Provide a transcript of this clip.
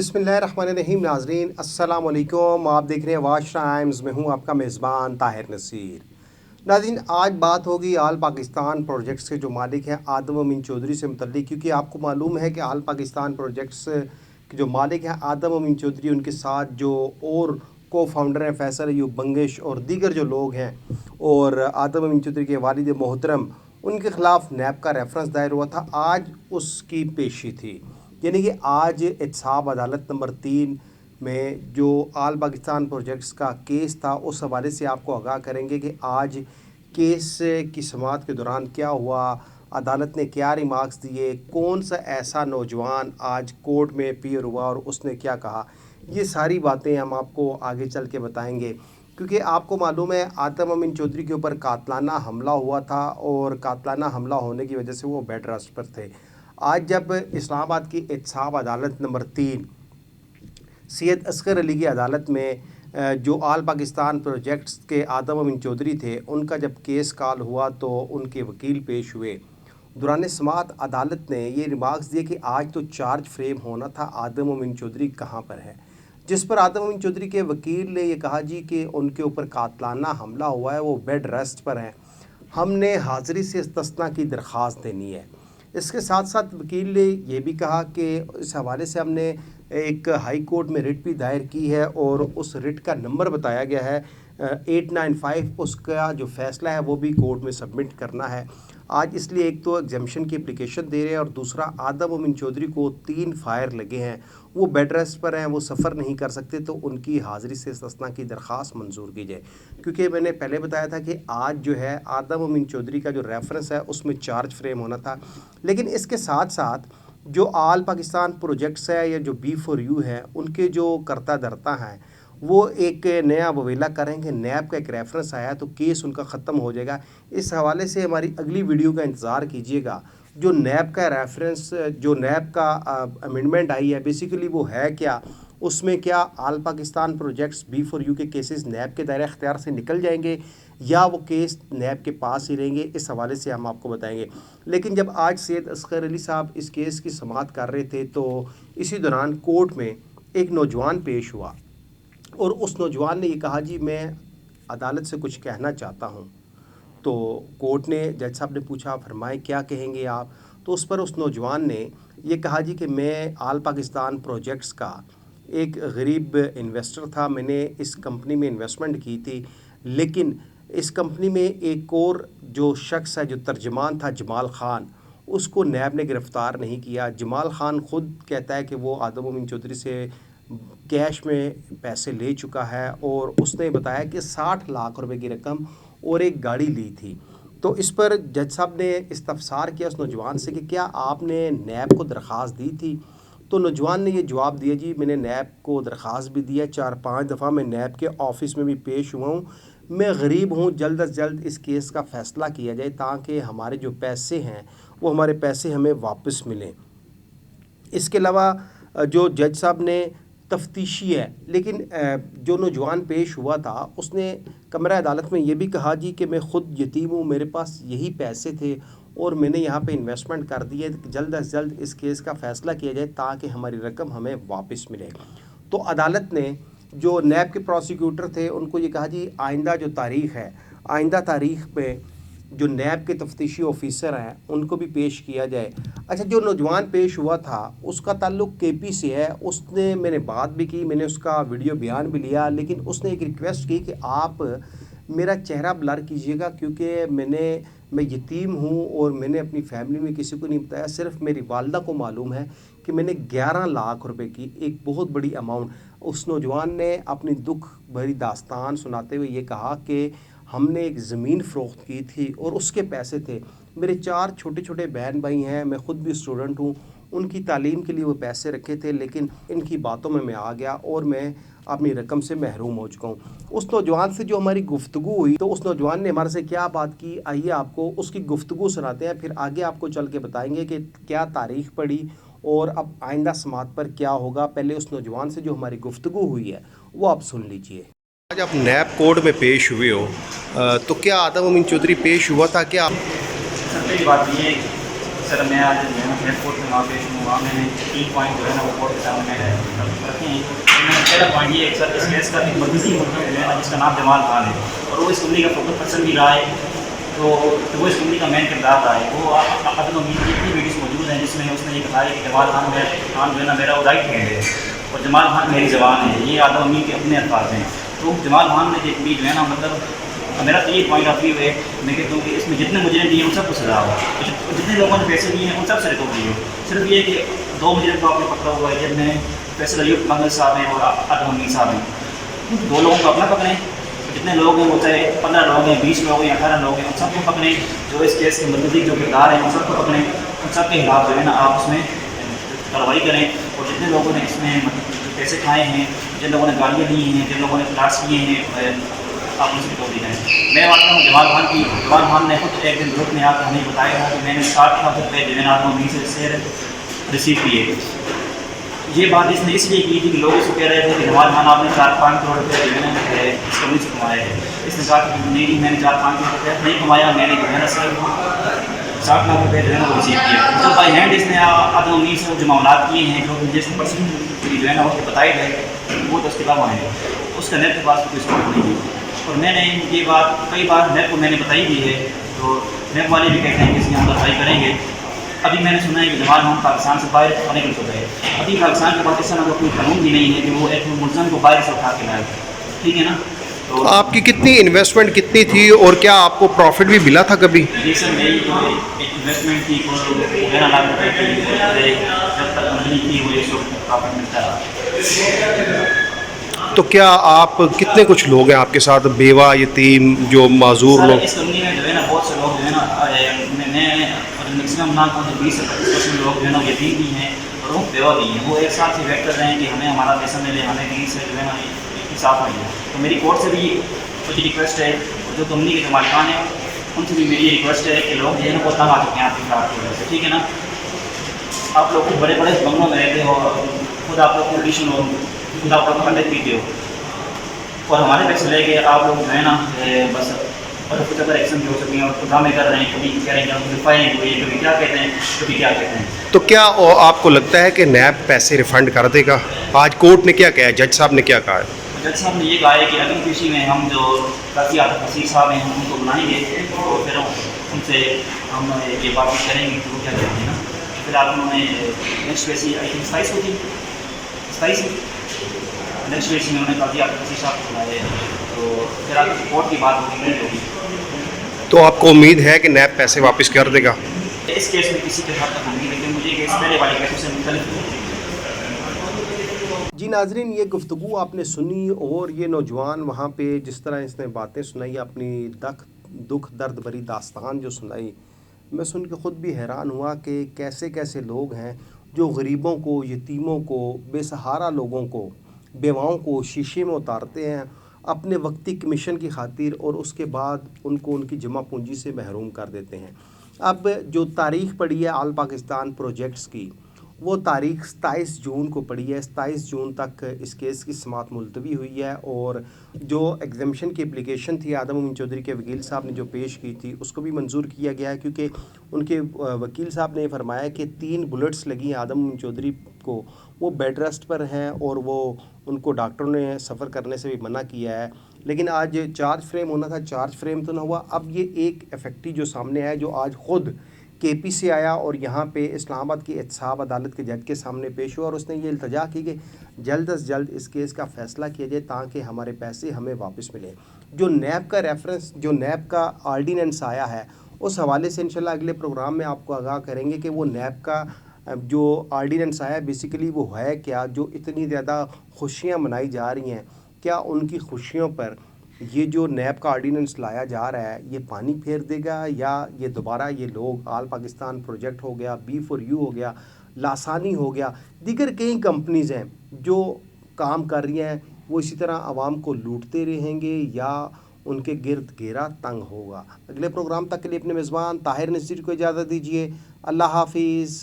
बिस्मिल्लाहिर्रहमानिर्रहीम। नाज़रीन अस्सलाम वालेकुम। आप देख रहे हैं वाश टाइम्स में हूँ आपका मेज़बान ताहिर नसीर। नाज़रीन आज बात होगी आल पाकिस्तान प्रोजेक्ट्स के जो मालिक हैं आदम अमीन चौधरी से मुतल्लिक, क्योंकि आपको मालूम है कि आल पाकिस्तान प्रोजेक्ट्स के जो मालिक हैं आदम अमीन चौधरी, उनके साथ जो और को फाउंडर हैं फैसल अयूब बंगिश और दीगर जो लोग हैं, और आदम अमीन चौधरी के वालिद मोहतरम, उनके ख़िलाफ़ नैब का रेफरेंस दायर हुआ था। आज उसकी पेशी थी, यानी कि आज एहतसाब अदालत नंबर 3 में जो आल पाकिस्तान प्रोजेक्ट्स का केस था, उस हवाले से आपको आगाह करेंगे कि आज केस की समाअत के दौरान क्या हुआ, अदालत ने क्या रिमार्क्स दिए, कौन सा ऐसा नौजवान आज कोर्ट में अपीयर हुआ और उसने क्या कहा। ये सारी बातें हम आपको आगे चल के बताएंगे, क्योंकि आपको मालूम है आदम अमीन चौधरी के ऊपर कातलाना हमला हुआ था और कातलाना हमला होने की वजह से वो बेड रेस्ट पर थे। आज जब इस्लामाबाद की एहतसाब अदालत नंबर 3 सैयद असगर अली की अदालत में जो आल पाकिस्तान प्रोजेक्ट्स के आदम अमीन चौधरी थे, उनका जब केस कॉल हुआ तो उनके वकील पेश हुए। दौरान समाअत अदालत ने ये रिमार्क्स दिए कि आज तो चार्ज फ्रेम होना था, आदम अमीन चौधरी कहाँ पर है। जिस पर आदम अमीन चौधरी के वकील ने ये कहा जी कि उनके ऊपर कातलाना हमला हुआ है, वो बेड रेस्ट पर हैं, हमने हाज़िरी से इस्तिस्ना की दरख्वास्त देनी है। इसके साथ साथ वकील ने यह भी कहा कि इस हवाले से हमने एक हाई कोर्ट में रिट भी दायर की है और उस रिट का नंबर बताया गया है 895। उसका जो फ़ैसला है वो भी कोर्ट में सबमिट करना है आज। इसलिए एक तो एग्जामिशन की एप्लीकेशन दे रहे हैं और दूसरा आदम अमीन चौधरी को 3 फायर लगे हैं, वो बेड रेस्ट पर हैं, वो सफ़र नहीं कर सकते, तो उनकी हाज़िरी से इस्तिस्ना की दरख्वास्त मंजूर की जाए। क्योंकि मैंने पहले बताया था कि आज जो है आदम अमीन चौधरी का जो रेफरेंस है उसमें चार्ज फ्रेम होना था, लेकिन इसके साथ साथ जो आल पाकिस्तान प्रोजेक्ट्स है या जो B4U है, उनके जो करता धरता हैं वो एक नया ववेला करेंगे। नैब का एक रेफरेंस आया तो केस उनका ख़त्म हो जाएगा। इस हवाले से हमारी अगली वीडियो का इंतज़ार कीजिएगा। जो नैब का रेफरेंस, जो नैब का अमेंडमेंट आई है, बेसिकली वो है क्या, उसमें क्या आल पाकिस्तान प्रोजेक्ट्स B4U के केसेस नैब के दायरे अख्तियार से निकल जाएंगे या वो केस नैब के पास ही रहेंगे, इस हवाले से हम आपको बताएंगे। लेकिन जब आज सैयद असगर अली साहब इस केस की समाअत कर रहे थे तो इसी दौरान कोर्ट में एक नौजवान पेश हुआ और उस नौजवान ने ये कहा जी मैं अदालत से कुछ कहना चाहता हूँ। तो कोर्ट ने, जज साहब ने पूछा फरमाए क्या कहेंगे आप, तो उस पर उस नौजवान ने ये कहा जी कि मैं आल पाकिस्तान प्रोजेक्ट्स का एक गरीब इन्वेस्टर था, मैंने इस कंपनी में इन्वेस्टमेंट की थी, लेकिन इस कंपनी में एक और जो शख्स है जो तर्जमान था जमाल ख़ान, उसको नैब ने गिरफ़्तार नहीं किया। जमाल ख़ान ख़ुद कहता है कि वो आदम अमीन चौधरी से कैश में पैसे ले चुका है और उसने बताया कि 60 लाख रुपए की रकम और एक गाड़ी ली थी। तो इस पर जज साहब ने इस्तफसार किया उस नौजवान से कि क्या आपने नैब को दरख्वास्त दी थी। तो नौजवान ने ये जवाब दिया जी मैंने नैब को दरख्वास्त भी दिया, 4-5 दफ़ा मैं नैब के ऑफ़िस में भी पेश हुआ हूँ, मैं गरीब हूँ, जल्द अज जल्द इस केस का फ़ैसला किया जाए ताकि हमारे जो पैसे हैं वो हमारे पैसे हमें वापस मिलें। इसके अलावा जो जज साहब ने तफ्तीशी है, लेकिन जो नौजवान पेश हुआ था उसने कमरा अदालत में ये भी कहा जी कि मैं ख़ुद यतीम हूँ, मेरे पास यही पैसे थे और मैंने यहाँ पे इन्वेस्टमेंट कर दी है, जल्द अज जल्द इस केस का फ़ैसला किया जाए ताकि हमारी रकम हमें वापस मिले। तो अदालत ने जो नैब के प्रोसिक्यूटर थे उनको ये कहा जी आइंदा जो तारीख़ है, आइंदा तारीख़ पे जो नैब के तफ्तीशी ऑफिसर हैं उनको भी पेश किया जाए। अच्छा, जो नौजवान पेश हुआ था उसका ताल्लुक़ KP से है, उसने मैंने बात भी की, मैंने उसका वीडियो बयान भी लिया, लेकिन उसने एक रिक्वेस्ट की कि आप मेरा चेहरा ब्लर कीजिएगा क्योंकि मैं यतीम हूँ और मैंने अपनी फैमिली में किसी को नहीं बताया, सिर्फ मेरी वालदा को मालूम है कि मैंने 11 लाख रुपए की एक बहुत बड़ी अमाउंट। उस नौजवान ने अपनी दुख भरी दास्तान सुनाते हुए ये कहा कि हमने एक ज़मीन फ़रोख्त की थी और उसके पैसे थे, मेरे 4 छोटे छोटे बहन भाई हैं, मैं ख़ुद भी स्टूडेंट हूँ, उनकी तालीम के लिए वो पैसे रखे थे, लेकिन इनकी बातों में मैं आ गया और मैं अपनी रकम से महरूम हो चुका हूँ। उस नौजवान से जो हमारी गुफ्तगू हुई, तो उस नौजवान ने हमारे से क्या बात की, आइए आपको उसकी गुफ्तगू सुनाते हैं, फिर आगे आपको चल के बताएंगे कि क्या तारीख़ पड़ी और अब आइंदा समाअत पर क्या होगा। पहले उस नौजवान से जो हमारी गुफ्तगू हुई है वो आप सुन लीजिए। आज आप नैब कोर्ट में पेश हुए हो, तो क्या आदम अमीन चौधरी पेश हुआ था क्या? सर पहली बात ये है सर, मैं आज एयरपोर्ट में वहाँ पेश हूँ। वहाँ मैंने 3 पॉइंट जो है ना वो कोर्ट के सामने मैंने रखे हैं। पहला पॉइंट ये है सर, इस केस का एक मरकज़ी मुलज़िम जो है ना जिसका नाम जमाल खान है और वो इस कंपनी का फोकस पर्सन भी रहा है, तो वो इस कंपनी का मेन किरदार रहा है। वो अदम उम्मीद की इतनी वीडियोस मौजूद हैं जिसमें उसने ये कहा है कि जमाल खान जो है ना मेरा वो राइट हैंड है और जमाल खान मेरी ज़बान है। ये आदम उम्मीद के अपने अल्फाज हैं। तो जमाल खान ने जो है ना मतलब मेरा तो ये पॉइंट ऑफ व्यू है, मैं कहता हूँ कि इसमें जितने मुजरिम दिए उन सबको सजा हो, जितने लोगों ने पैसे दिए हैं उन सबसे रिकवरी हो। सिर्फ ये कि 2 मुजरिम को आपने पकड़ा हुआ है, जिनमें फैसल अयूब मंगल साहब हैं और आदम उम्मीद साहब हैं। 2 लोगों को अपना पकड़ें, जितने लोग हैं वो चाहे 15 लोग हैं, 20 लोग हैं, 18 लोग हैं, उन सबको पकड़ें। जो इस केस के मरकज़ी जो किरदार हैं उन सबको पकड़ें, उन सब के खिलाफ जो है ना आप उसमें कार्रवाई करें। और जितने लोगों ने इसमें मतलब पैसे खाए हैं, जिन लोगों ने गाड़ियाँ ली हैं, जिन लोगों ने प्लाट्स लिए हैं, आप उनसे रिकवरी करें। मैं मानता हूँ जमाल खान ने खुद एक दिन ग्रुप में आकर हमें बताया था कि मैंने 60 लाख रुपये जो है ना आदम उम्मीद से रिसीव किए। ये बात इसने इसलिए की थी कि लोग इसको कह रहे थे कि जमाल खान आपने 4-5 करोड़ रुपये जो है ना इस कंपनी से कमाए हैं। इसने कहा कि नहीं, मैंने 4-5 करोड़ रुपये नहीं कमाया, मैंने जो है ना सिर्फ 60 लाख रुपये जो है ना वो रिसीव किया। तो बाई हैंड इसने आदम उम्मीद से जो मामलात किए हैं, जो जिस पर्सन जो है ना उसको बताए गए वो तो उसके अलावा है, उसका नेट के पास कोई स्टॉक नहीं है। और मैंने ये बात कई बार नेट को मैंने बताई भी है, तो नेट वाले भी कहते हैं कि इसकी हम कार्रवाई करेंगे। अभी मैंने सुना है कि जमाल खान पाकिस्तान से बाहर आने के लिए गए। अभी पाकिस्तान के पास इस तरह का कोई कानून भी नहीं है कि वो एक मुलज़िम को बाहर से उठा के लाए, ठीक है ना। तो आपकी कितनी इन्वेस्टमेंट कितनी थी और क्या आपको प्रॉफिट भी मिला था कभी? जी सर, मेरी जो एक इन्वेस्टमेंट थी वो 11 लाख रुपये की, जब तक नहीं थी वो 100 प्रॉफिट मिलता रहा। तो क्या आप कितने कुछ लोग हैं आपके साथ, बेवा यतीम जो माजूर सर, लोग? इस कंपनी में जो है ना बहुत से लोग जो है ना मैक्सिमम ना तो 20-25% लोग जो है ना यतीम भी हैं और वो बेवा भी हैं। वो एक साल से वेट कर रहे हैं कि हमें हमारा पैसा मिले, हमें कहीं से जो है ना इंसाफ मिले। तो मेरी कोर्ट से भी कुछ रिक्वेस्ट है, जो कंपनी के जो मालिकान हैं उनसे भी मेरी रिक्वेस्ट है कि लोग जो है ना वो तंग आ चुके हैं आपकी खराब की वजह से, ठीक है ना। आप लोग बड़े बड़े बंगलों में रहते हो, खुद आप लोग पोलिटिशियन हो, खुद आप लोग पंडित पीते हो और हमारे पैसे लेके आप लोग जो है ना बस और कुछ अगर एक्शन भी हो सकते हैं और ड्रामे कर रहे हैं, कभी कह रहे हैं कि फाइन हुई, कभी क्या कहते हैं, कभी क्या कहते हैं। तो क्या आपको लगता है कि नैब पैसे रिफंड कर देगा? आज कोर्ट ने क्या कहा है, जज साहब ने क्या कहा है? जज साहब ने ये कहा है कि अगली पेशी में हम जो काफ़ी वसीर साहब हैं हम उनको बुलाएंगे और फिर उनसे हम ये बात करेंगे कि वो क्या कहते हैं ना। फिर आप उन्होंने नेक्स्ट पेशी आई थिंक 27 होती 27 नेक्स्ट पेशी में उन्होंने काफ़ी वसीर साहब को बुलाया है, तो फिर आप कोर्ट की बात होगी नहीं होगी। तो आपको उम्मीद है कि नैब पैसे वापस कर देगा? इस केस में किसी के साथ तक नहीं, लेकिन मुझे केस पहले वाले केसों से मुख्तलिफ है। जी नाजरीन, ये गुफ्तगू आपने सुनी और ये नौजवान वहाँ पे जिस तरह इसने बातें सुनाई, अपनी दुख दर्द भरी दास्तान जो सुनाई, मैं सुन के ख़ुद भी हैरान हुआ कि कैसे कैसे लोग हैं जो गरीबों को, यतीमों को, बेसहारा लोगों को, बेवाओं को शीशे में उतारते हैं अपने वक्ती कमीशन की खातिर और उसके बाद उनको उनकी जमा पूंजी से महरूम कर देते हैं। अब जो तारीख़ पड़ी है आल पाकिस्तान प्रोजेक्ट्स की, वो तारीख़ 27 जून को पड़ी है। 27 जून तक इस केस की समाअत मुलतवी हुई है और जो एग्जामिशन की एप्लीकेशन थी आदम उम्मीद चौधरी के वकील साहब ने जो पेश की थी उसको भी मंजूर किया गया है, क्योंकि उनके वकील साहब ने फरमाया कि 3 बुलेट्स लगी हैं आदम उम्मीद चौधरी को, वो बेड रेस्ट पर हैं और वो उनको डॉक्टरों ने सफ़र करने से भी मना किया है। लेकिन आज चार्ज फ्रेम होना था, चार्ज फ्रेम तो ना हुआ। अब ये एक इफेक्टिव जो सामने आया, जो आज ख़ुद KP से आया और यहाँ पे इस्लामाबाद की एहतसाब अदालत के जज के सामने पेश हुआ और उसने ये इल्तजा की कि जल्द अज जल्द इस केस का फ़ैसला किया जाए ताकि हमारे पैसे हमें वापस मिले। जो नैब का रेफरेंस, जो नैब का आर्डीनेंस आया है, उस हवाले से इंशाल्लाह अगले प्रोग्राम में आपको आगाह करेंगे कि वो नैब का जो आर्डीनेंस आया बेसिकली वो है क्या। जो इतनी ज़्यादा खुशियाँ मनाई जा रही हैं, क्या उनकी खुशियों पर ये जो नैब का आर्डीनेंस लाया जा रहा है ये पानी फेर देगा, या ये दोबारा ये लोग आल पाकिस्तान प्रोजेक्ट हो गया, B4U हो गया, लासानी हो गया, दीगर कई कंपनीज़ हैं जो काम कर रही हैं, वो इसी तरह आवाम को लूटते रहेंगे या उनके गिर्द घेरा तंग होगा। अगले प्रोग्राम तक के लिए अपने मेज़बान ताहिर नसीर को इजाज़त दीजिए। अल्लाह हाफिज़।